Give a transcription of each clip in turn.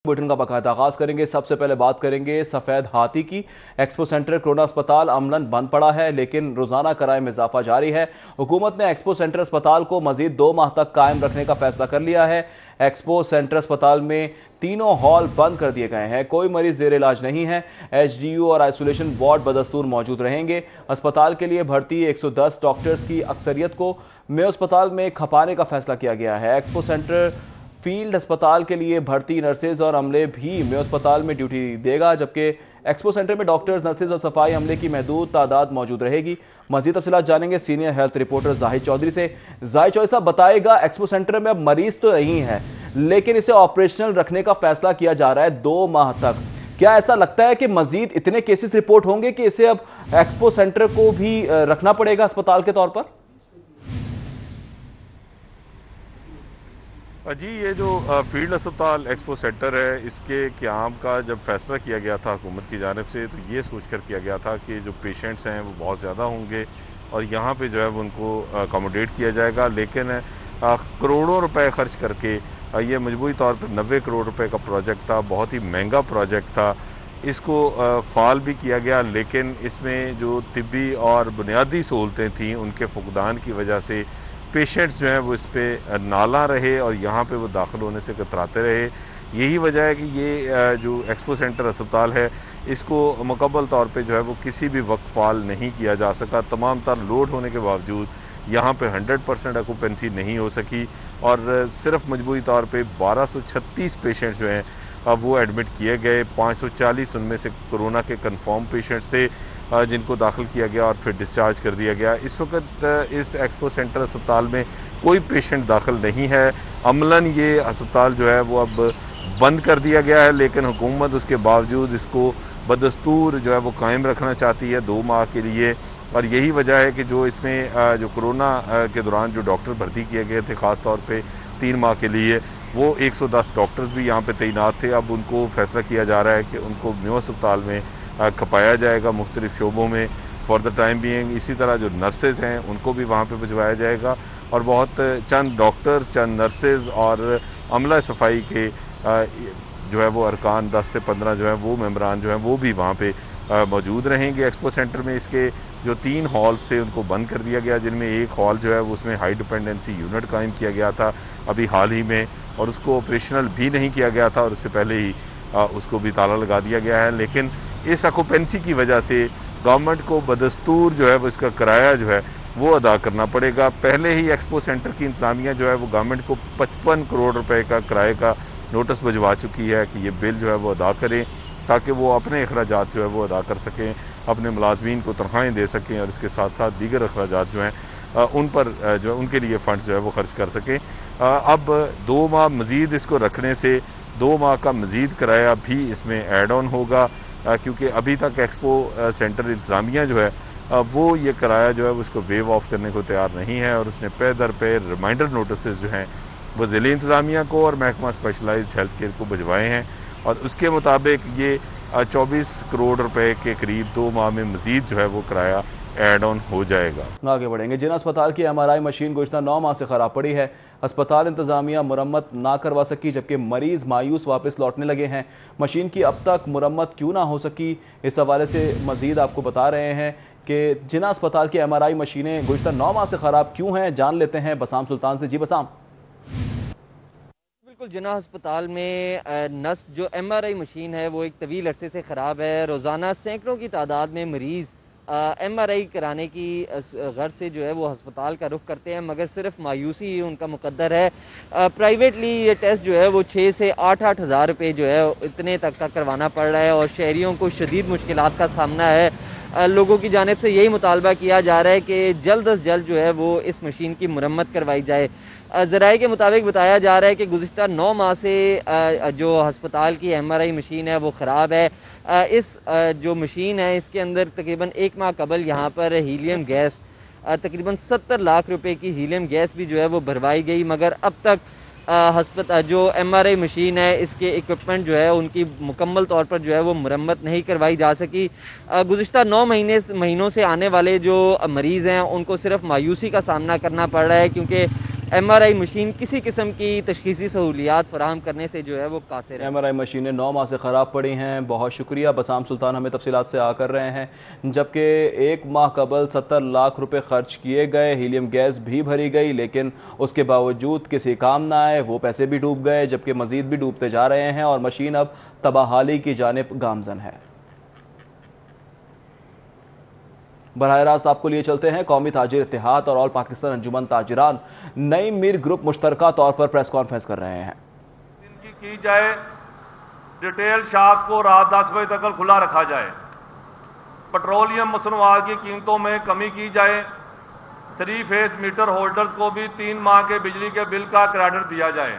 Bulletin का बाकायदा आगाज करेंगे। सबसे पहले बात करेंगे सफेद हाथी की। एक्सपो सेंटर कोरोना अस्पताल अमलन बंद पड़ा है, लेकिन रोजाना किराए में इजाफा जारी है। हुकूमत ने एक्सपो सेंटर अस्पताल को मजीद 2 माह तक कायम रखने का फैसला कर लिया है। एक्सपो सेंटर अस्पताल में तीनों हॉल बंद कर दिए गए हैं। कोई मरीज जेर इलाज नहीं है। HDU और आइसोलेशन वार्ड बदस्तूर मौजूद रहेंगे। अस्पताल के लिए भर्ती 110 डॉक्टर्स की अक्सरियत को मेयो अस्पताल में खपाने का फैसला किया गया है। एक्सपो सेंटर फील्ड अस्पताल के लिए भर्ती नर्सेज और अमले भी मेयो अस्पताल में ड्यूटी देगा, जबकि एक्सपो सेंटर में डॉक्टर्स, नर्सेज और सफाई अमले की महदूद तादाद मौजूद रहेगी। मजीद तफसीलात जानेंगे senior health reporter Zahid Chaudhry से। जाहिद चौधरी साहब बताएगा, एक्सपो सेंटर में अब मरीज तो नहीं है, लेकिन इसे ऑपरेशनल रखने का फैसला किया जा रहा है 2 माह तक। क्या ऐसा लगता है कि मजीद इतने केसेस रिपोर्ट होंगे कि इसे अब एक्सपो सेंटर को भी रखना पड़ेगा अस्पताल के तौर पर? जी, ये जो फील्ड अस्पताल एक्सपो सेंटर है, इसके क़याम का जब फैसला किया गया था हुकूमत की जानिब से, तो ये सोच कर किया गया था कि जो पेशेंट्स हैं वो बहुत ज़्यादा होंगे और यहाँ पे जो है वो उनको अकोमोडेट किया जाएगा। लेकिन करोड़ों रुपए खर्च करके ये मजबूरी तौर पर 90 करोड़ रुपए का प्रोजेक्ट था, बहुत ही महंगा प्रोजेक्ट था। इसको फ़ाल भी किया गया, लेकिन इसमें जो तिब्बी और बुनियादी सहूलतें थीं उनके फुकदान की वजह से पेशेंट्स जो हैं वो इस पर नाला रहे और यहाँ पे वो दाखिल होने से कतराते रहे। यही वजह है कि ये जो एक्सपो सेंटर अस्पताल है, इसको मुकम्मल तौर पे जो है वो किसी भी वक्त फ़ाल नहीं किया जा सका। तमाम तर लोड होने के बावजूद यहाँ पे 100% ऑक्यूपेंसी नहीं हो सकी और सिर्फ मजबूरी तौर पे 1236 पेशेंट्स जो हैं अब वो एडमिट किए गए। 540 उनमें से कोरोना के कंफर्म पेशेंट्स थे जिनको दाखिल किया गया और फिर डिस्चार्ज कर दिया गया। इस वक्त इस एक्सपो सेंटर अस्पताल में कोई पेशेंट दाखिल नहीं है। अमलन ये अस्पताल जो है वो अब बंद कर दिया गया है, लेकिन हुकूमत उसके बावजूद इसको बदस्तूर जो है वो कायम रखना चाहती है 2 माह के लिए। और यही वजह है कि जो इसमें जो कोरोना के दौरान जो डॉक्टर भर्ती किए गए थे ख़ास तौर पे 3 माह के लिए, वो 110 डॉक्टर्स भी यहाँ पे तैनात थे। अब उनको फैसला किया जा रहा है कि उनको मेयो अस्पताल में खपाया जाएगा मुख्तलिफ शोबों में फॉर द टाइम बीइंग। इसी तरह जो नर्सेज हैं उनको भी वहाँ पे भिजवाया जाएगा और बहुत चंद डॉक्टर्स, चंद नर्सेज और अमला सफाई के जो है वो अरकान 10 से 15 जो है वो मेम्बरान जो हैं वो भी वहाँ पे मौजूद रहेंगे एक्सपो सेंटर में। इसके जो 3 हॉल्स थे उनको बंद कर दिया गया, जिनमें एक हॉल जो है वो उसमें हाई डिपेंडेंसी यूनिट कायम किया गया था अभी हाल ही में, और उसको ऑपरेशनल भी नहीं किया गया था और उससे पहले ही उसको भी ताला लगा दिया गया है। लेकिन इस ऑक्यूपेंसी की वजह से गवर्नमेंट को बदस्तूर जो है वो इसका किराया जो है वो अदा करना पड़ेगा। पहले ही एक्सपो सेंटर की इंतजामिया जो है वो गवर्नमेंट को 55 करोड़ रुपए का किराए का नोटिस भिजवा चुकी है कि ये बिल जो है वो अदा करें, ताकि वो अपने अखराजात जो है वो अदा कर सकें, अपने मुलाजमीन को तनख्वाहें दे सकें और इसके साथ साथ दीगर अखराजात जो हैं उन पर जो है उनके लिए फ़ंड्स जो है वो खर्च कर सकें। अब 2 माह मज़ीद इसको रखने से 2 माह का मज़ीद किराया भी इसमें ऐड ऑन होगा, क्योंकि अभी तक एक्सपो सेंटर इंतज़ामिया जो है वो ये किराया जो है वो उसको वेव ऑफ करने को तैयार नहीं है और उसने पे दर पे रिमाइंडर नोटिस जो हैं वो ज़िले इंतज़ामिया को और महकमा स्पेशलाइज्ड हेल्थ केयर को भिजवाए हैं और उसके मुताबिक ये 24 करोड़ रुपए के करीब 2 माह में मज़ीद जो है वो किराया ऐड ऑन हो जाएगा। आगे बढ़ेंगे। जिन अस्पताल की MRI मशीन गुज़श्ता 9 माह से ख़राब पड़ी है, अस्पताल इंतज़ामिया मुरम्मत ना करवा सकी, जबकि मरीज़ मायूस वापस लौटने लगे हैं। मशीन की अब तक मुरम्मत क्यों ना हो सकी, इस हवाले से मज़ीद आपको बता रहे हैं कि जिना अस्पताल की MRI मशीनें गुज़श्ता 9 माह से ख़राब क्यों हैं, जान लेते हैं बसाम सुल्तान से। जी बसाम। बिल्कुल, जिना अस्पताल में नस्ब जो MRI मशीन है वो एक तवील अरसे से ख़राब है। रोज़ाना सैकड़ों की तादाद में मरीज़ MRI कराने की गर्ज से जो है वो अस्पताल का रुख करते हैं, मगर सिर्फ मायूसी ही उनका मुकद्दर है। प्राइवेटली ये टेस्ट जो है वो 6 से 8 हज़ार रुपये जो है इतने तक का करवाना पड़ रहा है और शहरियों को शदीद मुश्किलात का सामना है। लोगों की जानिब से यही मुतालबा किया जा रहा है कि जल्द अज जल्द जो है वो इस मशीन की मुरम्मत करवाई जाए। ज़राए के मुताबिक बताया जा रहा है कि गुज़िश्ता 9 माह से जो अस्पताल की MRI मशीन है वो ख़राब है। इस जो मशीन है इसके अंदर तकरीबन 1 माह कबल यहाँ पर हीलियम गैस तकरीबन 70 लाख रुपए की हीलियम गैस भी जो है वो भरवाई गई, मगर अब तक अस्पताल जो MRI मशीन है इसके इक्विपमेंट जो है उनकी मुकम्मल तौर पर जो है वो मुरम्मत नहीं करवाई जा सकी। गुज़िश्ता 9 महीनों से आने वाले जो मरीज़ हैं उनको सिर्फ मायूसी का सामना करना पड़ रहा है, क्योंकि MRI मशीन किसी किस्म की तशख़ीसी सहूलियात फराहम करने से जो है वो कासिर है। MRI मशीनें 9 माह से ख़राब पड़ी हैं। बहुत शुक्रिया, बसाम सुल्तान हमें तफसीलात से आकर रहे हैं। जबकि 1 माह कबल 70 लाख रुपए खर्च किए गए, हीलियम गैस भी भरी गई, लेकिन उसके बावजूद किसी काम ना आए, वो पैसे भी डूब गए, जबकि मज़ीद भी डूबते जा रहे हैं और मशीन अब तबाहाली की जानिब गामजन है। बराह रास्त आपको लिए चलते हैं। कौमी ताजिर इत्तेहाद और ऑल पाकिस्तान अंजुमन ताजिरान नई मीर ग्रुप मुश्तरका तौर पर प्रेस कॉन्फ्रेंस कर रहे हैं। इनकी की जाए, रिटेल शॉप्स को रात 10 बजे तक खुला रखा जाए, पेट्रोलियम मसनूआत की कीमतों में कमी की जाए, 3 फेज मीटर होल्डर्स को भी 3 माह के बिजली के बिल का क्रेडिट दिया जाए,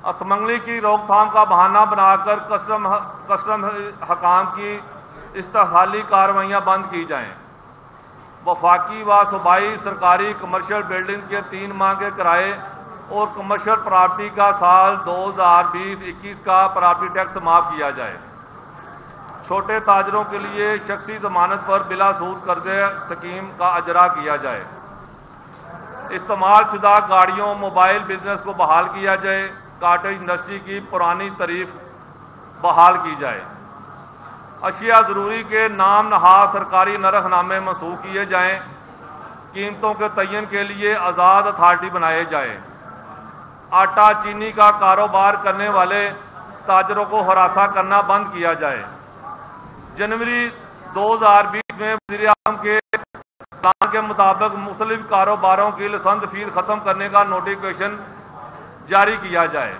असमंगली की रोकथाम का बहाना बनाकर कस्टम हकाम की इस्तेहाली कार्रवाइयाँ बंद की जाएँ, वफाकी व सूबाई सरकारी कमर्शियल बिल्डिंग के 3 माह के किराए और कमर्शियल प्रॉपर्टी का साल 2020-21 का प्रॉपर्टी टैक्स माफ़ किया जाए, छोटे ताजरों के लिए शख्सी ज़मानत पर बिला सूद कर्जे स्कीम का अजरा किया जाए, इस्तेमाल शुदा गाड़ियों मोबाइल बिजनेस को बहाल किया जाए, काटेज इंडस्ट्री की पुरानी तारीफ बहाल की जाए, अशिया ज़रूरी के नाम नहाद सरकारी नरखनामे मनसूख किए जाएँ, कीमतों के तयन के लिए आज़ाद अथॉरिटी बनाए जाए, आटा चीनी का कारोबार करने वाले ताजरों को हरासा करना बंद किया जाए, जनवरी 2020 में वज़ीर आज़म के प्लान के मुताबिक मुख्तलिफ कारोबारों की लाइसेंस फीस ख़त्म करने का नोटिफिकेशन जारी किया जाए।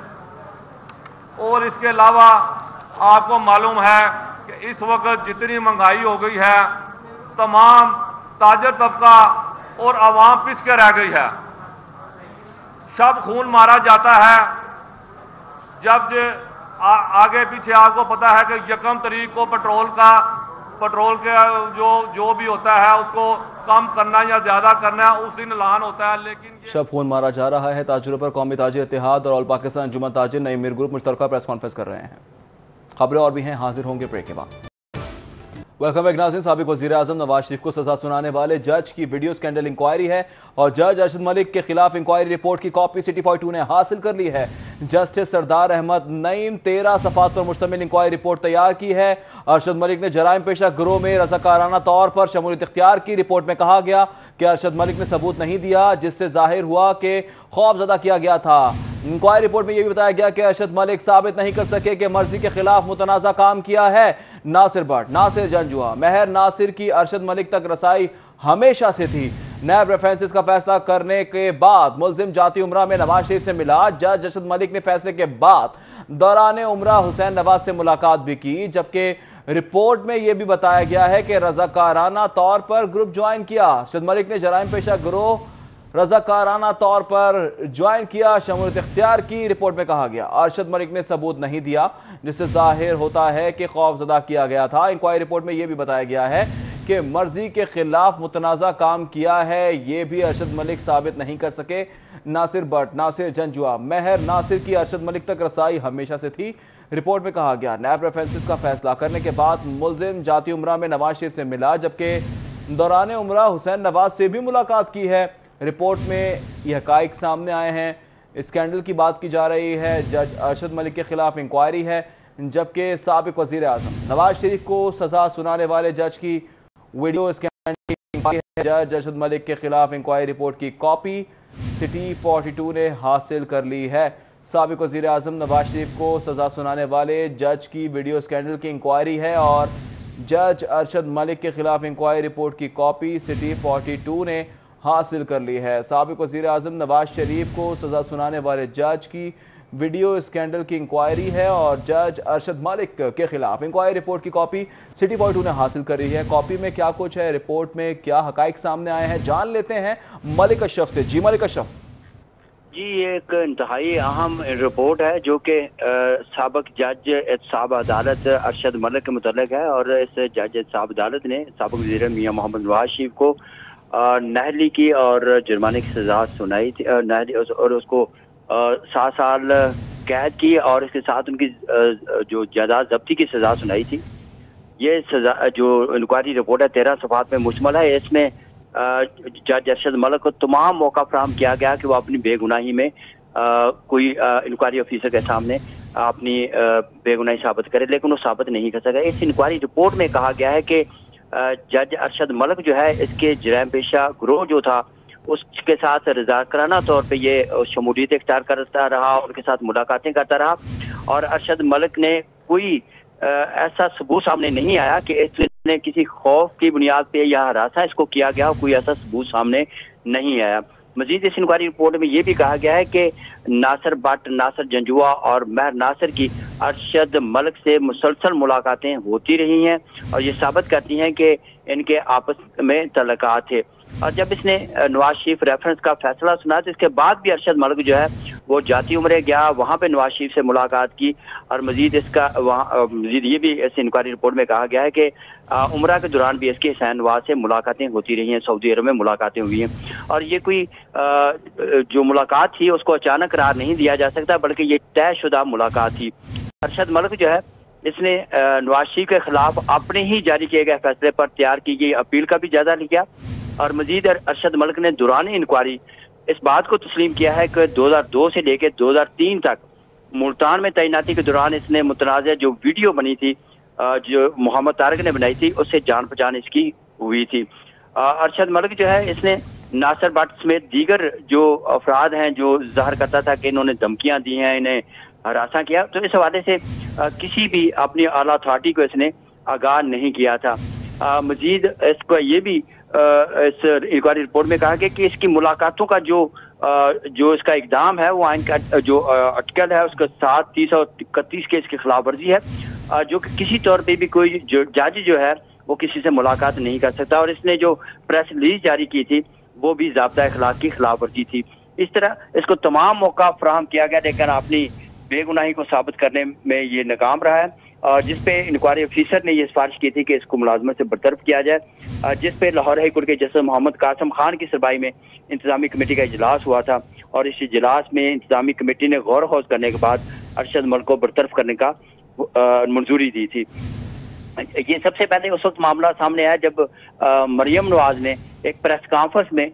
और इसके अलावा आपको मालूम है कि इस वक्त जितनी महंगाई हो गई है, तमाम ताजर तबका और आवाम पिस के रह गई है, शब खून मारा जाता है। जब आगे पीछे आपको पता है कि 1 तारीख को पेट्रोल के जो भी होता है उसको कम करना या ज़्यादा करना उस दिन ऐलान होता है, लेकिन शब खून मारा जा रहा है। ताजरों पर कौमी ताजिर इत्तेहाद और ऑल पाकिस्तान अंजुमन ताजिर नई मीर ग्रुप मुश्तरका प्रेस कॉन्फ्रेंस कर रहे हैं। खबरें और भी हैं, हाजिर होंगे ब्रेक के बाद। वेलकम बैक नाज़रीन। साबिक वज़ीर आज़म नवाज शरीफ को सजा सुनाने वाले जज की वीडियो स्कैंडल इंक्वायरी है और जज अरशद मलिक के खिलाफ इंक्वायरी रिपोर्ट की कॉपी सिटी 42 ने हासिल कर ली है। जस्टिस सरदार अहमद नईम 13 सफ़ात पर मुश्तमिल इंक्वायरी रिपोर्ट तैयार की है। अरशद मलिक ने जराइम पेशा गिरोह में रज़ाकाराना तौर पर शमूलियत इख्तियार की। रिपोर्ट में कहा गया कि अरशद मलिक ने सबूत नहीं दिया, जिससे जाहिर हुआ कि खौफजदा किया गया था। इंक्वायरी रिपोर्ट में यह भी बताया गया कि अरशद मलिक साबित नहीं कर सके कि मर्जी के खिलाफ मुतनाज़ा काम किया है। नासिर भट्ट, नासिर जंजुआ, महर नासिर की अरशद मलिक तक रसाई हमेशा से थी। नैब रेफरेंसेस का फैसला करने के बाद मुलजिम जाती उम्रा में नवाज शरीफ से मिला। जज अरशद मलिक ने फैसले के बाद दौरान उम्रा हुसैन नवाज से मुलाकात भी की, जबकि रिपोर्ट में यह भी बताया गया है कि रजाकाराना तौर पर ग्रुप ज्वाइन किया। अरशद मलिक ने जराइम पेशा गिरोह रजाकाराना तौर पर ज्वाइन किया, शमूलियत इख्तियार की। रिपोर्ट में कहा गया अरशद मलिक ने सबूत नहीं दिया, जिससे जाहिर होता है कि खौफजदा किया गया था। इंक्वायरी रिपोर्ट में यह भी बताया गया है कि मर्जी के खिलाफ मुतनाज़ा काम किया है, ये भी अरशद मलिक साबित नहीं कर सके। नासिर भट्ट, नासिर जंजुआ, महर नासिर की अरशद मलिक तक रसाई हमेशा से थी। रिपोर्ट में कहा गया नैब रेफरेंसेस का फैसला करने के बाद मुलजिम जाती उम्रा में नवाज शरीफ से मिला, जबकि दौरान उम्रा हुसैन नवाज से भी मुलाकात की है। रिपोर्ट में यह हकाइक सामने आए हैं। स्कैंडल की बात की जा रही है। जज अरशद मलिक के खिलाफ इंक्वायरी है, जबकि साबिक वज़ीर आज़म नवाज शरीफ को सजा सुनाने वाले जज की वीडियो स्कैंडल की इंक्वायरी है। जज अरशद मलिक के खिलाफ इंक्वायरी रिपोर्ट की कॉपी सिटी 42 ने हासिल कर ली है। साबिक वज़ीर आज़म नवाज शरीफ को सजा सुनाने वाले जज की वीडियो स्कैंडल की इंक्वायरी है और जज अरशद मलिक के खिलाफ इंक्वायरी रिपोर्ट की कॉपी सिटी 42 ने हासिल कर ली है। साबिक वज़ीर आज़म नवाज शरीफ को सजा सुनाने वाले जज की वीडियो स्कैंडल की इंक्वायरी है और जज अरशद मलिक के खिलाफ इंक्वायरी रिपोर्ट की कॉपी सिटी 42 ने हासिल कर रही है। कॉपी में क्या कुछ है, रिपोर्ट में क्या हकाइक सामने आए हैं, जान लेते हैं मलिक अशरफ से। जी मलिक अशरफ। जी, ये एक इंतहाई अहम रिपोर्ट है जो कि साबिक जज एहतसाब अदालत अरशद मलिक के मुतल्लिक है और इस जज एहतसाब अदालत ने साबिक वज़ीर मियां मोहम्मद नवाज शरीफ को नहली की और जुर्माने की सजा सुनाई थी और उसको 7 साल कैद की और इसके साथ उनकी जो जायदाद जब्ती की सजा सुनाई थी। ये सजा जो इंक्वायरी रिपोर्ट है 13 सफ़ात में मुश्तमिल है। इसमें जज अरशद मलिक को तमाम मौका फराहम किया गया कि वो अपनी बेगुनाही में कोई इंक्वायरी ऑफिसर के सामने अपनी बेगुनाही साबित करे, लेकिन वो साबित नहीं कर सका। इस इंक्वायरी रिपोर्ट में कहा गया है कि जज अरशद मलिक जो है इसके जराइम पेशा ग्रोह जो था उसके साथ रज़ाकाराना तौर पे ये शमूलियत इख्तियार करता रहा, उनके साथ मुलाकातें करता रहा और अरशद मलिक ने कोई ऐसा सबूत सामने नहीं आया कि इसने किसी खौफ की बुनियाद पे या हरासा इसको किया गया, कोई ऐसा सबूत सामने नहीं आया। मजीद इस इंक्वायरी रिपोर्ट में ये भी कहा गया है कि नासिर भट्ट, नासिर जंजुआ और महर नासिर की अरशद मलिक से मुसलसल मुलाकातें होती रही हैं और ये साबित करती हैं कि इनके आपस में तल्लुकात थे। और जब इसने नवाज शरीफ रेफरेंस का फैसला सुना तो इसके बाद भी अरशद मलिक जो है वो जाती उम्रे गया, वहाँ पे नवाज शरीफ से मुलाकात की और मजीद इसका वहाँ मजीद ये भी इस इंक्वायरी रिपोर्ट में कहा गया है कि उम्रा के दौरान भी इसके हुसैन नवाज से मुलाकातें होती रही हैं, सऊदी अरब में मुलाकातें हुई हैं और ये कोई जो मुलाकात थी उसको अचानक करार नहीं दिया जा सकता, बल्कि ये तयशुदा मुलाकात थी। अरशद मलिक जो है इसने नवाज शरीफ के खिलाफ अपने ही जारी किए गए फैसले पर तैयार की गई अपील का भी जायजा लिया और मजीद अरशद मलिक ने दौरान इंक्वायरी इस बात को तस्लीम किया है कि 2002 से लेकर 2003 तक मुल्तान में तैनाती के दौरान इसने मुतनाज़ जो वीडियो बनी थी जो मोहम्मद तारिक ने बनाई थी उससे जान पहचान इसकी हुई थी। अरशद मलिक जो है इसने नासिर भट्ट समेत दीगर जो अफराद हैं जो ज़ाहिर करता था कि इन्होंने धमकियाँ दी हैं, इन्हें हरासा किया, तो इस हवाले से किसी भी अपनी आला अथॉरिटी को इसने आगाह नहीं किया था। मजीद इसको ये भी इस इंक्वायरी रिपोर्ट में कहा गया कि इसकी मुलाकातों का जो इसका इकदाम है वो आइन का जो आर्टिकल है उसका 731 के इसकी खिलाफ वर्जी है, जो कि किसी तौर पे भी कोई जो जज जो है वो किसी से मुलाकात नहीं कर सकता और इसने जो प्रेस रिलीज जारी की थी वो भी ज़ाब्ता अखलाक की खिलाफ वर्जी थी। इस तरह इसको तमाम मौका फराहम किया गया लेकिन अपनी बेगुनाही को साबित करने में ये नाकाम रहा है और जिस पे इंक्वायरी ऑफिसर ने ये सिफारिश की थी कि इसको मुलाजमत से बरतरफ किया जाए, जिस पे लाहौर हाई कोर्ट के जस्टिस मोहम्मद कासिम खान की सरबराही में इंतजामी कमेटी का इजलास हुआ था और इस इजलास में इंतजामी कमेटी ने गौर खौज करने के बाद अरशद मलिक को बरतरफ करने का मंजूरी दी थी। ये सबसे पहले उस वक्त मामला सामने आया जब मरियम नवाज ने एक प्रेस कॉन्फ्रेंस में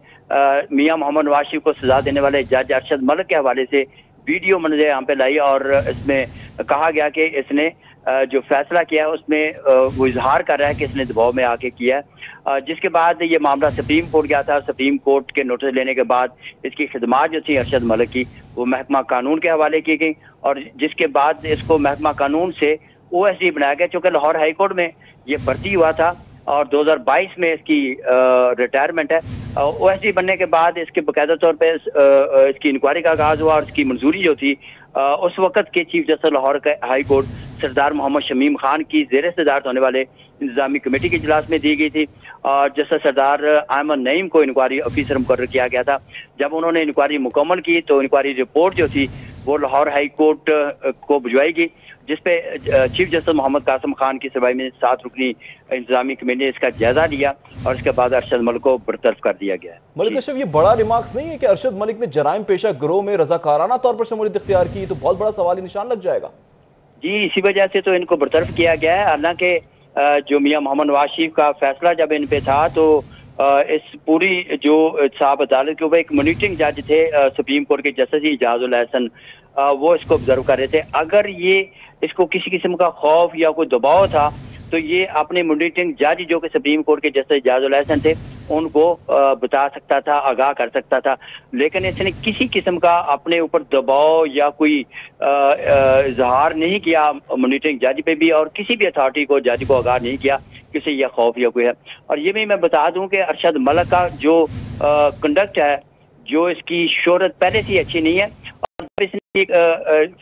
मियां मोहम्मद नवाज शरीफ को सजा देने वाले जज अरशद मलिक के हवाले से वीडियो मंजर यहाँ पे लाई और इसमें कहा गया कि इसने जो फैसला किया है उसमें वो इजहार कर रहा है कि इसने दबाव में आके किया है, जिसके बाद ये मामला सुप्रीम कोर्ट गया था। सुप्रीम कोर्ट के नोटिस लेने के बाद इसकी खिदमात जो थी अरशद मलिक की वो महकमा कानून के हवाले की गई और जिसके बाद इसको महकमा कानून से OSD बनाया गया, चूँकि लाहौर हाई कोर्ट में ये भर्ती हुआ था और 2022 में इसकी रिटायरमेंट है। OSD बनने के बाद इसके बाकायदा तौर पे इसकी इंक्वायरी का आगाज हुआ और इसकी मंजूरी जो थी उस वक्त के chief justice Lahore high court Sardar Mohammad Shamim Khan की ज़ेर सदारत होने वाले इंतजामी कमेटी के इजलास में दी गई थी और जस्टिस सरदार अहमद नईम को इंक्वायरी ऑफिसर मुकर्रर किया गया था। जब उन्होंने इंक्वायरी मुकम्मल की तो इंक्वायरी रिपोर्ट जो थी वो लाहौर हाई कोर्ट को भिजवाई गई, जिसपे चीफ जस्टिस मोहम्मद कासिम खान की सरबराही में 7 रुकनी इंतजामी कमेटी ने इसका जायजा लिया और इसके बाद अरशद मलिक को बरतरफ कर दिया गया है। मलिक अशरफ, ये बड़ा रिमार्क्स नहीं है कि अरशद मलिक ने जराइम पेशा गिरोह में रजाकाराना तौर पर शमूलियत इख्तियार की, तो बहुत बड़ा सवाली निशान लग जाएगा। जी, इसी वजह से तो इनको बरतरफ किया गया है। हालांकि जो मियां मोहम्मद नवाज शरीफ का फैसला जब इन पे था तो इस पूरी जो साहब अदालत के ऊपर एक मॉनिटरिंग जज थे सुप्रीम कोर्ट के जस्टिस इजाजुल हसन, वो इसको ऑब्जर्व कर रहे थे। अगर ये इसको किसी किस्म का खौफ या कोई दबाव था तो ये अपने मॉनिटरिंग जज जो कि सुप्रीम कोर्ट के जस्टिस इजाजुल हसन थे उनको बता सकता था, आगाह कर सकता था, लेकिन इसने किसी किस्म का अपने ऊपर दबाव या कोई इजहार नहीं किया मॉनिटरिंग जज पे भी और किसी भी अथॉरिटी को जज को आगाह नहीं किया किसी यह खौफ या कोई है। और ये भी मैं बता दूं कि अरशद मलिक का जो कंडक्ट है, जो इसकी शोहरत पहले से अच्छी नहीं है और जब इसने एक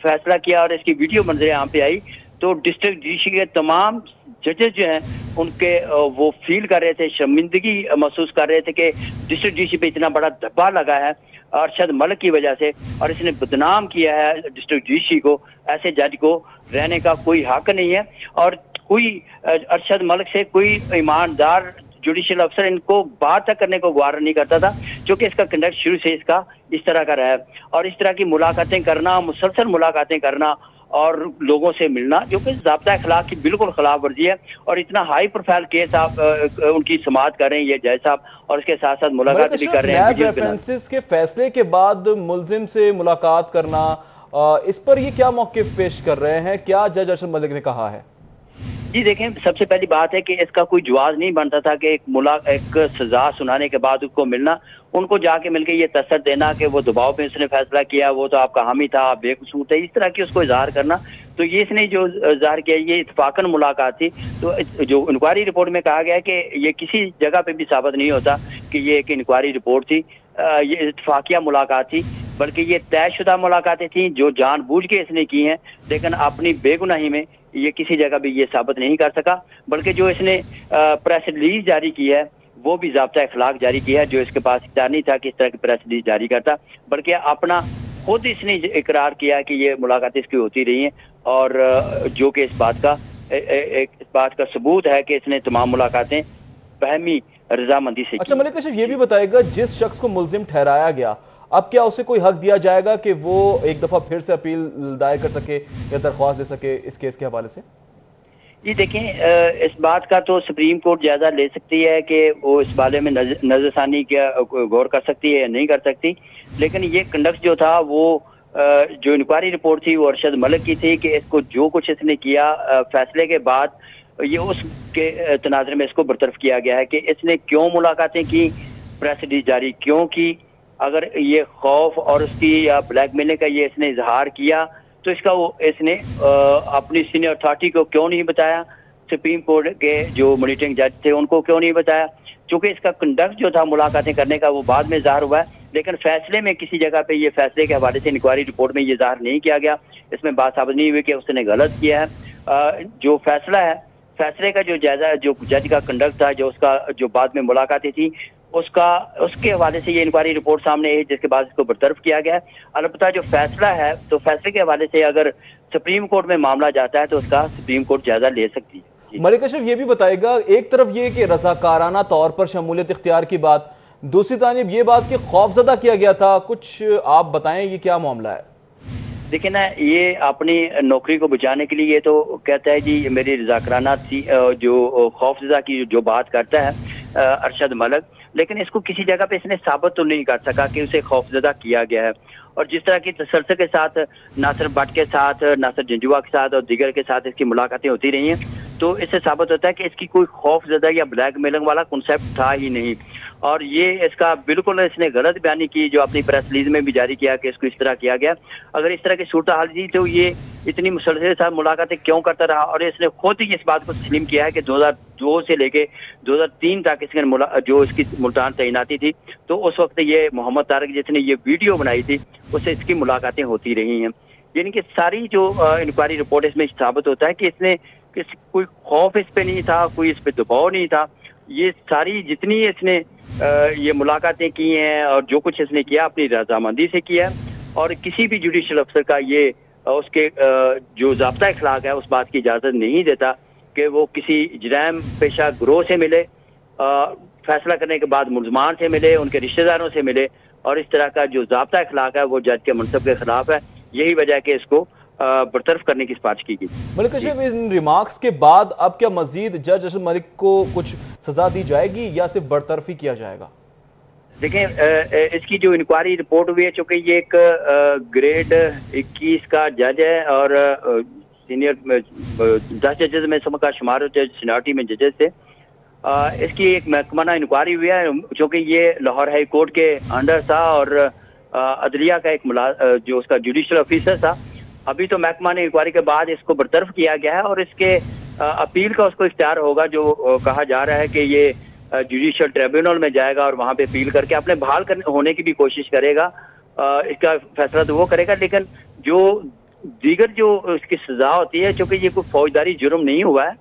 फैसला किया और इसकी वीडियो मंजर यहाँ पे आई तो डिस्ट्रिक्ट जुडिशरी के तमाम जजेस जो हैं उनके वो फील कर रहे थे, शर्मिंदगी महसूस कर रहे थे कि डिस्ट्रिक्ट जुडिशरी पे इतना बड़ा धब्बा लगा है अरशद मलिक की वजह से और इसने बदनाम किया है डिस्ट्रिक्ट जुडिशरी को। ऐसे जज को रहने का कोई हक नहीं है और कोई अरशद मलिक से कोई ईमानदार जुडिशियल अफसर इनको बात तक करने को गवार नहीं करता था, क्योंकि इसका कंडक्ट शुरू से इसका इस तरह का रहा है। और इस तरह की मुलाकातें करना, मुसलसल मुलाकातें करना और लोगों से मिलना, जो कि ज़ाब्ता अखलाक की बिल्कुल खिलाफ वर्जी है। और इतना हाई प्रोफाइल केस आप उनकी समाअत कर रहे हैं ये जज साहब, और उसके साथ साथ मुलाकात भी कर रहे हैं। नैब रेफरेंसेस के फैसले के बाद मुलजिम से मुलाकात करना, इस पर ये क्या मौक़िफ़ पेश कर रहे हैं, क्या जज अरशद मलिक ने कहा है? जी देखें, सबसे पहली बात है कि इसका कोई जवाब नहीं बनता था कि एक सजा सुनाने के बाद उसको मिलना, उनको जाके मिलके ये तसर देना कि वो दबाव पे उसने फैसला किया, वो तो आपका हामी था, आप बेकसूर थे, इस तरह की उसको इजहार करना। तो ये इसने जो इजहार किया ये इत्तफाकन मुलाकात थी। तो जो इंक्वायरी रिपोर्ट में कहा गया कि ये किसी जगह पे भी साबित नहीं होता कि ये एक इंक्वायरी रिपोर्ट थी, ये इत्तफाकिया मुलाकात थी, बल्कि ये तयशुदा मुलाकातें थी जो जानबूझ के इसने की हैं, लेकिन अपनी बेगुनाही में ये किसी जगह भी ये साबित नहीं कर सका। बल्कि जो इसने प्रेस रिलीज जारी की है वो भी ज़ाब्ता अखलाक जारी किया है, जो इसके पास इख्तियार नहीं था कि इस तरह की प्रेस रिलीज जारी करता, बल्कि अपना खुद इसने इकरार किया कि ये मुलाकातें इसकी होती रही हैं, और जो कि इस बात का सबूत है कि इसने तमाम मुलाकातें बहमी रजामंदी से। अच्छा मलिक कशिफ, ये भी बताएगा जिस शख्स को मुलजिम ठहराया गया, अब क्या उसे कोई हक दिया जाएगा कि वो एक दफ़ा फिर से अपील दायर कर सके या दरख्वास्त दे सके इस केस के हवाले से? जी देखें, इस बात का तो सुप्रीम कोर्ट जायजा ले सकती है कि वो इस बारे में नजरसानी क्या गौर कर सकती है या नहीं कर सकती, लेकिन ये कंडक्ट जो था वो जो इंक्वायरी रिपोर्ट थी वो अरशद मलिक की थी कि इसको जो कुछ इसने किया फैसले के बाद ये उसके तनाजर में इसको बरतरफ किया गया है कि इसने क्यों मुलाकातें की, प्रेस रिलीज जारी क्यों की। अगर ये खौफ और उसकी या ब्लैकमेलिंग का ये इसने इजहार किया तो इसका वो इसने अपनी सीनियर अथॉरिटी को क्यों नहीं बताया, सुप्रीम कोर्ट के जो मॉनिटरिंग जज थे उनको क्यों नहीं बताया, क्योंकि इसका कंडक्ट जो था मुलाकातें करने का वो बाद में इजहार हुआ है, लेकिन फैसले में किसी जगह पे ये फैसले के हवाले से इंक्वायरी रिपोर्ट में ये इजहार नहीं किया गया। इसमें बात साबित नहीं हुई कि उसने गलत किया है। जो फैसला है, फैसले का जो जायजा, जो जज का कंडक्ट था, जो उसका जो बाद में मुलाकातें थी, उसके हवाले से ये इंक्वायरी रिपोर्ट सामने है, जिसके बाद इसको बरतरफ किया गया है। अलबत्ता जो फैसला है, तो फैसले के हवाले से अगर सुप्रीम कोर्ट में मामला जाता है तो उसका सुप्रीम कोर्ट जायजा ले सकती है। मलिक कशिफ, ये भी बताएगा, एक तरफ ये कि रजाकाराना तौर पर शमूलियत इख्तियार की बात, दूसरी जानिब ये बात कि खौफजदा किया गया था, कुछ आप बताएं ये क्या मामला है? देखिए ना, ये अपनी नौकरी को बचाने के लिए ये तो कहता है जी मेरी रजाकाराना थी, जो खौफजदा की जो बात करता है अरशद मलिक, लेकिन इसको किसी जगह पे इसने साबित तो नहीं कर सका कि उसे खौफजदा किया गया है। और जिस तरह की तसलसल के साथ नासिर भट्ट के साथ, नासिर जंजुआ के साथ और दीगर के साथ इसकी मुलाकातें होती रही हैं, तो इससे साबित होता है कि इसकी कोई खौफजदा या ब्लैकमेलिंग वाला कॉन्सेप्ट था ही नहीं। और ये इसका बिल्कुल इसने गलत बयानी की जो अपनी प्रेस रिलीज में भी जारी किया कि इसको इस तरह किया गया। अगर इस तरह की सूरत हाल थी तो ये इतनी मुसलसल के साथ मुलाकातें क्यों करता रहा, और इसने खुद ही इस बात को तस्लीम किया है कि 2002 से लेके 2003 तक इसने जो इसकी मुल्तान तैनाती थी, तो उस वक्त ये मोहम्मद तारिक जिसने ये वीडियो बनाई थी उससे इसकी मुलाकातें होती रही हैं। यानी कि सारी जो इंक्वायरी रिपोर्ट इसमें साबित होता है कि इसने कोई खौफ इस पे नहीं था, कोई इस पे दबाव नहीं था। ये सारी जितनी इसने ये मुलाकातें की हैं और जो कुछ इसने किया अपनी रजामंदी से किया है, और किसी भी जुडिशल अफसर का ये उसके जो ज़ाब्ता अखलाक है उस बात की इजाज़त नहीं देता कि वो किसी जराइम पेशा गिरोह से मिले, फैसला करने के बाद मुलजमान से मिले, उनके रिश्तेदारों से मिले, और इस तरह का जो ज़ाब्ता अखलाक है वो जज के मनसब के खिलाफ है। यही वजह है कि इसको बरतरफ करने की सिफारिश की गई। मलिक कशिफ, इन रिमार्क्स के बाद अब क्या मजीद जज अरशद मलिक को कुछ सजा दी जाएगी या सिर्फ बरतरफी किया जाएगा? देखें, इसकी जो इंक्वायरी रिपोर्ट हुई है, चूंकि ये एक ग्रेड 21 का जज है और सीनियर 10 जजेस में सबका शुमार सीनियरिटी में जजेस थे, इसकी एक महकमाना इंक्वायरी हुई है, चूँकि ये लाहौर हाई कोर्ट के अंडर था और अदलिया का एक जो उसका जुडिशल ऑफिसर था। अभी तो महकमा ने इंक्वायरी के बाद इसको बरतरफ किया गया है और इसके अपील का उसको इख्तियार होगा, जो कहा जा रहा है कि ये जुडिशल ट्रिब्यूनल में जाएगा और वहाँ पे अपील करके अपने बहाल होने की भी कोशिश करेगा। इसका फैसला तो वो करेगा, लेकिन जो दीगर जो इसकी सजा होती है, चूँकि ये कोई फौजदारी जुर्म नहीं हुआ है,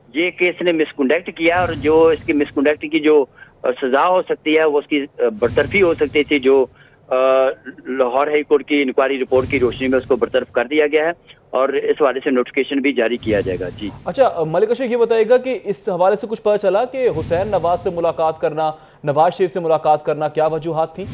ये केस ने मिसकंडक्ट किया, और जो इसकी मिसकंडक्ट की जो सजा हो सकती है वो उसकी बरतरफी हो सकती थी, जो लाहौर हाई कोर्ट की इंक्वायरी रिपोर्ट की रोशनी में उसको बरतरफ कर दिया गया है और इस हवाले से नोटिफिकेशन भी जारी किया जाएगा। जी अच्छा मलिक कशिफ, ये बताएगा कि इस हवाले से कुछ पता चला कि हुसैन नवाज से मुलाकात करना, नवाज शरीफ से मुलाकात करना, क्या वजूहात थी?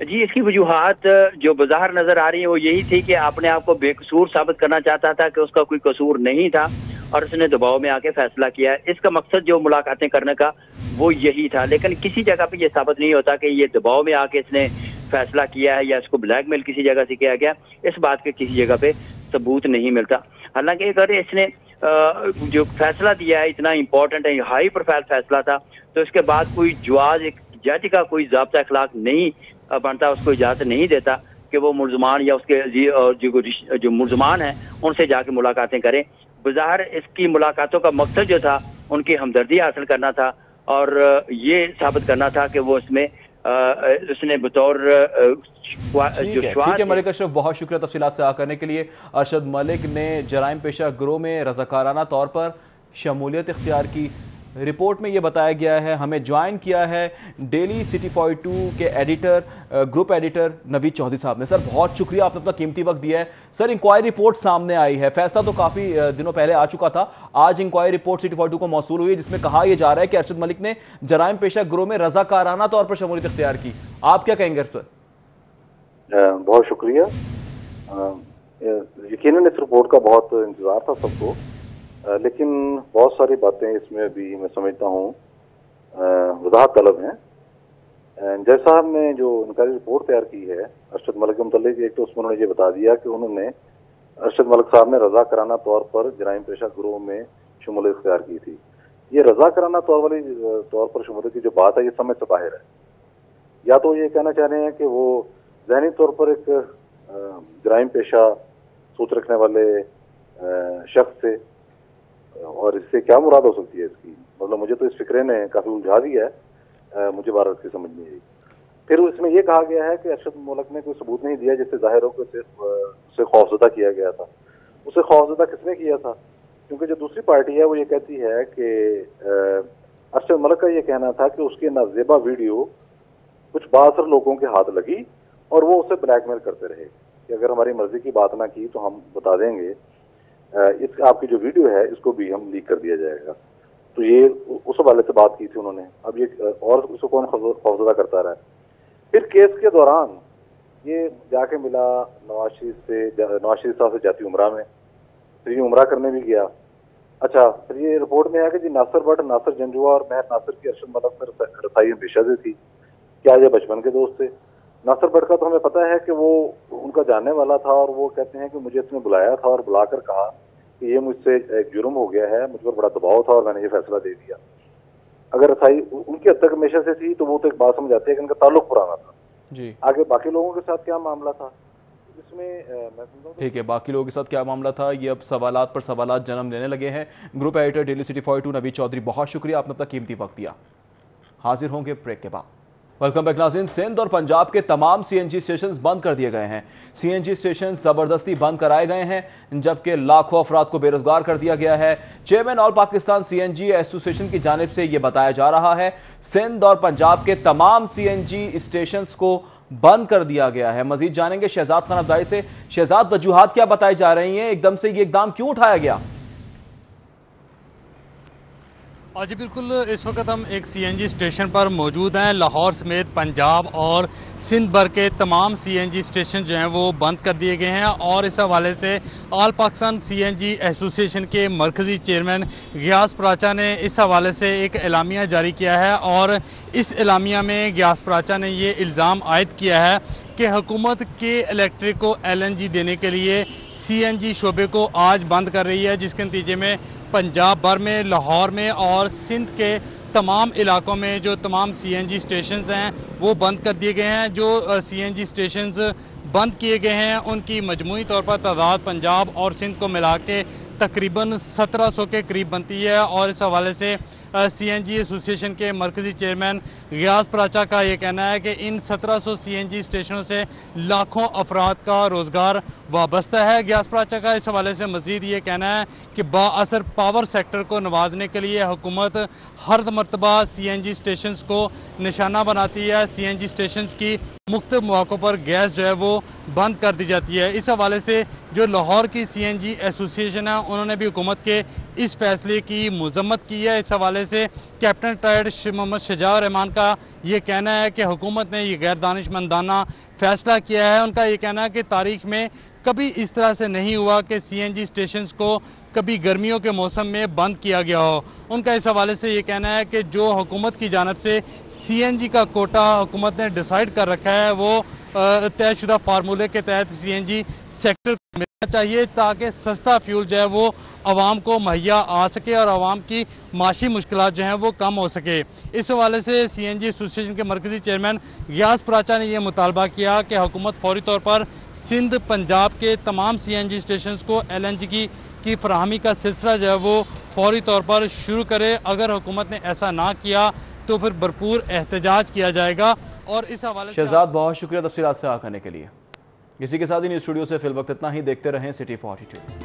जी, इसकी वजूहात जो बाहर नजर आ रही है वो यही थी कि अपने आप को बेकसूर साबित करना चाहता था कि उसका कोई कसूर नहीं था और उसने दबाव में आके फैसला किया। इसका मकसद जो मुलाकातें करने का वो यही था, लेकिन किसी जगह पे ये साबित नहीं होता कि ये दबाव में आके इसने फैसला किया है या इसको ब्लैकमेल किसी जगह से किया गया। इस बात के किसी जगह पे सबूत नहीं मिलता। हालांकि अगर इसने जो फैसला दिया है इतना इम्पोर्टेंट है, हाई प्रोफाइल फैसला था, तो इसके बाद कोई जवाब एक जज का कोई ज़ाब्ता अखलाक नहीं बनता, उसको इजाज़त नहीं देता कि वो मुलजमान या उसके जो मुलजमान हैं उनसे जाके मुलाकातें करें। बज़ाहिर इसकी मुलाकातों का मकसद जो था उनकी हमदर्दी हासिल करना था और ये साबित करना था कि वो इसमें उसने बतौर ठीक है मलिक अशरफ, बहुत शुक्रिया तफसीलात से करने के लिए। अरशद मलिक ने जराइम पेशा गिरोह में रज़ाकाराना तौर पर शमूलियत इख्तियार की। रिपोर्ट में ये बताया गया है, हमें ज्वाइन किया है डेली सिटी 42 के editor, group editor Naveed Chaudhry साहब ने। सर बहुत शुक्रिया, आपने अपना कीमती वक्त दिया है। सर इंक्वायरी रिपोर्ट सामने आई है, फैसला तो काफ़ी दिनों पहले आ चुका था, आज इंक्वायरी रिपोर्ट सिटी 42 को मौसूल हुई है जिसमें कहा यह जा रहा है कि अरशद मलिक ने जराइम पेशा गिरोह में रज़ाकाराना तौर पर शमूलियत इख्तियार की। आप क्या कहेंगे सर? बहुत शुक्रिया। यकीनन इस रिपोर्ट का बहुत इंतजार था सबको, लेकिन बहुत सारी बातें इसमें भी मैं समझता हूँ वजाहत तलब हैं। जैसा हमने जो इंक्वायरी रिपोर्ट तैयार की है अरशद मलिक के मुतालिक, एक तो उसमें उन्होंने ये बता दिया कि उन्होंने अरशद मलिक साहब ने रजा कराना तौर पर जराइम पेशा गिरोह में शमूलियत इख्तियार की थी। ये रजा कराना तौर पर शमूलियत की जो बात है ये समझ से बाहर है। या तो ये कहना चाह रहे हैं कि वो ज़हनी तौर पर एक जराइम पेशा सोच रखने वाले शख्स थे, और इससे क्या मुराद हो सकती है इसकी, मतलब मुझे तो इस फिक्रे ने काफ़ी उलझा दिया है, मुझे बात इसकी समझ नहीं आई। फिर इसमें यह कहा गया है कि अरशद मलिक ने कोई सबूत नहीं दिया जिससे जाहिर हो कि उसे खौफजदा किया गया था। उसे खौफजदा किसने किया था? क्योंकि जो दूसरी पार्टी है वो ये कहती है कि अरशद मलिक का ये कहना था कि उसकी नाजेबा वीडियो कुछ बासर लोगों के हाथ लगी और वो उसे ब्लैकमेल करते रहे कि अगर हमारी मर्जी की बात ना की तो हम बता देंगे, इस आपकी जो वीडियो है इसको भी हम लीक कर दिया जाएगा। तो ये उस हवाले से बात की थी उन्होंने। अब ये और उसको कौन खौफजदा करता रहा है। फिर केस के दौरान ये जाके मिला नवाज शरीफ साहब से जाती उमरा में, फिर ये उमरा करने भी गया। अच्छा, फिर ये रिपोर्ट में है कि जी नासिर भट्ट, नासिर जंजुआ और महर नासिर की अरशद मलिक पर रसाई हमेशा से थी। क्या ये बचपन के दोस्त थे? नासिर भट्ट का तो हमें पता है कि वो उनका जानने वाला था और वो कहते हैं कि मुझे इसने बुलाया था और बुलाकर कहा कि ये मुझसे एक जुर्म हो गया है, मुझ पर बड़ा दबाव था और मैंने ये फैसला दे दिया। अगर रसाई उनकी हद तक हमेशा से थी तो वो तो एक बात समझ आती है कि उनका ताल्लुक पुराना था जी। आगे बाकी लोगों के साथ क्या मामला था इसमें ठीक है, बाकी लोगों के साथ क्या मामला था ये अब सवालात पर सवालात जन्म लेने लगे हैं। Group editor daily city 42 Naveed Chaudhry, बहुत शुक्रिया, आपने अपना कीमती वक्त दिया। हाजिर होंगे ब्रेक के बाद। वेलकम बैक नाज़रीन। सिंध और पंजाब के तमाम सीएनजी स्टेशन बंद कर दिए गए हैं। सीएनजी स्टेशन ज़बरदस्ती बंद कराए गए हैं जबकि लाखों अफराद को बेरोजगार कर दिया गया है। Chairman all Pakistan CNG association की जानिब से यह बताया जा रहा है सिंध और पंजाब के तमाम सीएनजी स्टेशन को बंद कर दिया गया है। मजीद जानेंगे शहजाद खान अब्दाई से। शहजाद, वजूहात क्या बताई जा रही हैं, एकदम से ये इकदाम क्यों उठाया गया? और जी बिल्कुल, इस वक्त हम एक सीएनजी स्टेशन पर मौजूद हैं। लाहौर समेत पंजाब और सिंध भर के तमाम सीएनजी स्टेशन जो हैं वो बंद कर दिए गए हैं और इस हवाले से ऑल पाकिस्तान सीएनजी एसोसिएशन के मरकज़ी चेयरमैन गियास पराचा ने इस हवाले से एक एलामिया जारी किया है और इस एलामिया में गियास पराचा ने ये इल्ज़ाम आयद किया है कि हुकूमत के इलेक्ट्रिक को एलएनजी देने के लिए सीएनजी शोबे को आज बंद कर रही है, जिसके नतीजे में पंजाब भर में, लाहौर में और सिंध के तमाम इलाकों में जो तमाम सीएनजी स्टेशंस हैं वो बंद कर दिए गए हैं। जो सीएनजी स्टेशंस बंद किए गए हैं उनकी मजमूई तौर पर तादाद पंजाब और सिंध को मिला के तकरीबन 1700 के करीब बनती है और इस हवाले से सीएनजी एसोसिएशन के मरकज़ी चेयरमैन गियास पराचा का ये कहना है कि इन 1700 सीएनजी स्टेशनों से लाखों अफराद का रोज़गार वाबस्ता है। गियास पराचा का इस हवाले से मज़ीद ये कहना है कि बाअसर पावर सेक्टर को नवाजने के लिए हुकूमत हर मरतबा सीएनजी स्टेशंस को निशाना बनाती है। सीएनजी स्टेशंस की मुख्तलिफ मौक़ों पर गैस जो है वो बंद कर दी जाती है। इस हवाले से जो लाहौर की सीएनजी एसोसिएशन है उन्होंने भी हुकूमत के इस फैसले की मजम्मत की है। इस हवाले हवाले से कैप्टन रिटायर्ड मोहम्मद शजाउर रहमान का ये कहना है कि हुकूमत ने ये गैर दानिशमंदाना फैसला किया है। उनका ये कहना है कि तारीख में कभी इस तरह से नहीं हुआ कि CNG स्टेशन को कभी गर्मियों के मौसम में बंद किया गया हो। उनका इस हवाले से ये कहना है कि जो हुकूमत की जानिब से CNG का कोटा हुकूमत ने डिसाइड कर रखा है वो तयशुदा फार्मूले के तहत CNG सेक्टर को मिलना चाहिए ताकि सस्ता फ्यूल जो है वो आवाम को मुहैया आ सके और आवाम की माशी मुश्किलात जो हैं वो कम हो सके। इस हवाले से CNG एसोसिएशन के मरकजी चेयरमैन गियास पराचा ने यह मुतालबा किया कि हुकूमत फौरी तौर पर सिंध पंजाब के तमाम CNG स्टेशन को LNG की फराहमी का सिलसिला जो है वो फौरी तौर पर शुरू करे। अगर हुकूमत ने ऐसा ना किया तो फिर भरपूर एहतजाज किया जाएगा। और इस हवाले से शहजाद बहुत शुक्रिया तफसीलात से आने के लिए। इसी के साथ ही न्यूज़ स्टूडियो से फिल वक्त इतना ही। देखते रहें सिटी 42।